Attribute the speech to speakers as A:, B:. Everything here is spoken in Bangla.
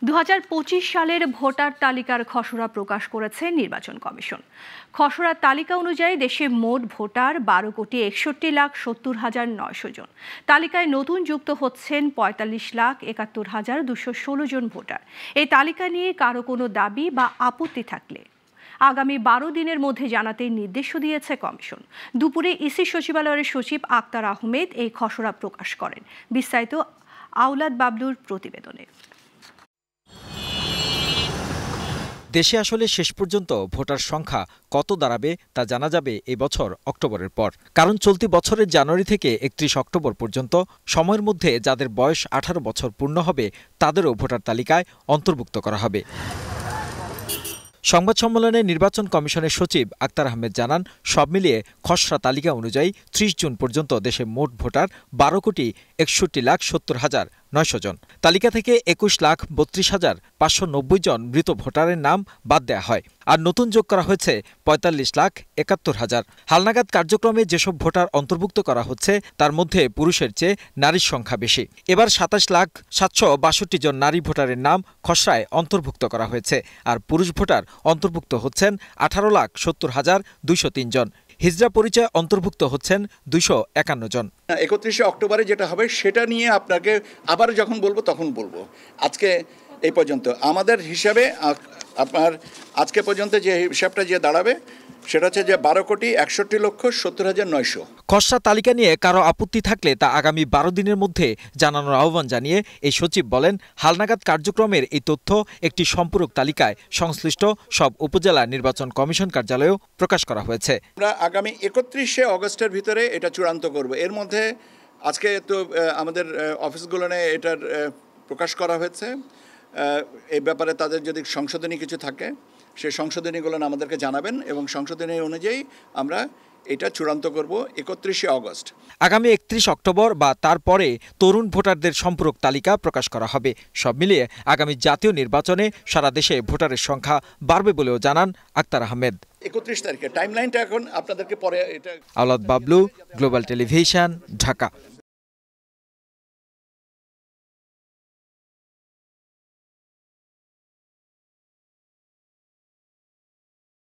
A: 2025 সালের ভোটার তালিকার খসড়া প্রকাশ করেছে নির্বাচন কমিশন। খসড়ার তালিকা অনুযায়ী দেশে মোট ভোটার 12,61,70,900 জন। তালিকায় নতুন যুক্ত হচ্ছেন 45,71,216 জন ভোটার। এই তালিকা নিয়ে কারো কোনো দাবি বা আপত্তি থাকলে আগামী 12 দিনের মধ্যে জানাতে নির্দেশ দিয়েছে কমিশন। দুপুরে ইসি সচিবালয়ের সচিব আক্তার আহমেদ এই খসড়া প্রকাশ করেন। বিস্তারিত আওলাদ বাবলুর প্রতিবেদনে।
B: দেশে আসলে শেষ পর্যন্ত ভোটার সংখ্যা কত দাঁড়াবে তা জানা যাবে এই বছর অক্টোবরের পর। কারণ চলতি বছরের জানুয়ারি থেকে 31 অক্টোবর পর্যন্ত সময়ের মধ্যে যাদের বয়স 18 বছর পূর্ণ হবে তাদেরও ভোটার তালিকায় অন্তর্ভুক্ত করা হবে। সংবাদ সম্মেলনে নির্বাচন কমিশনের সচিব আক্তার আহমেদ জানান, সব মিলিয়ে খসড়া তালিকা অনুযায়ী 30 জুন পর্যন্ত দেশে মোট ভোটার 12,61,70,900 জন। তালিকা থেকে 21,32,590 জন মৃত ভোটারের নাম বাদ দেওয়া হয়, আর নতুন যোগ করা হয়েছে 45,71,000। হালনাগাদ কার্যক্রমে যেসব ভোটার অন্তর্ভুক্ত করা হচ্ছে তার মধ্যে পুরুষের চেয়ে নারীর সংখ্যা বেশি। এবার 27,762 জন নারী ভোটারের নাম খসড়ায় অন্তর্ভুক্ত করা হয়েছে, আর পুরুষ ভোটার অন্তর্ভুক্ত হচ্ছেন 18,70,203 জন। হিজড়া পরিচয় অন্তর্ভুক্ত হচ্ছেন 251 জন।
C: 31 অক্টোবরে যেটা হবে সেটা নিয়ে আপনাকে আবার যখন বলবো তখন বলবো। আজকে এই পর্যন্ত আমাদের হিসাবে আপনার আজকে পর্যন্ত যে হিসাবটা যে দাঁড়াবে সেটা হচ্ছে যে 12,61,70,900।
B: খসড়া তালিকা নিয়ে কারো আপত্তি থাকলে তা আগামী 12 দিনের মধ্যে জানানোর আহ্বান জানিয়ে এই সচিব বলেন, হালনাগাদ কার্যক্রমের এই তথ্য একটি সম্পূরক তালিকায় সংশ্লিষ্ট সব উপজেলা নির্বাচন কমিশন কার্যালয়েও প্রকাশ করা হয়েছে।
C: আমরা আগামী 31 অগস্টের ভিতরে এটা চূড়ান্ত করব। এর মধ্যে আজকে তো আমাদের অফিসগুলোনে এটার প্রকাশ করা হয়েছে। এই ব্যাপারে তাদের যদি সংশোধনী কিছু থাকে সেই সংশোধনীগুলো আমাদেরকে জানাবেন এবং সংশোধনী অনুযায়ী আমরা এটা চূড়ান্ত করব 31 অগস্ট।
B: আগামী 31 অক্টোবর বা তারপরে তরুণ ভোটারদের সম্পূরক তালিকা প্রকাশ করা হবে। সব মিলিয়ে আগামী জাতীয় নির্বাচনে সারা দেশে ভোটারের সংখ্যা বাড়বে বলেও জানান আক্তার আহমেদ।
C: 31 তারিখে টাইমলাইনটা এখন আপনাদেরকে পরে এটা।
B: আওলাদ বাবলু, গ্লোবাল টেলিভিশন, ঢাকা।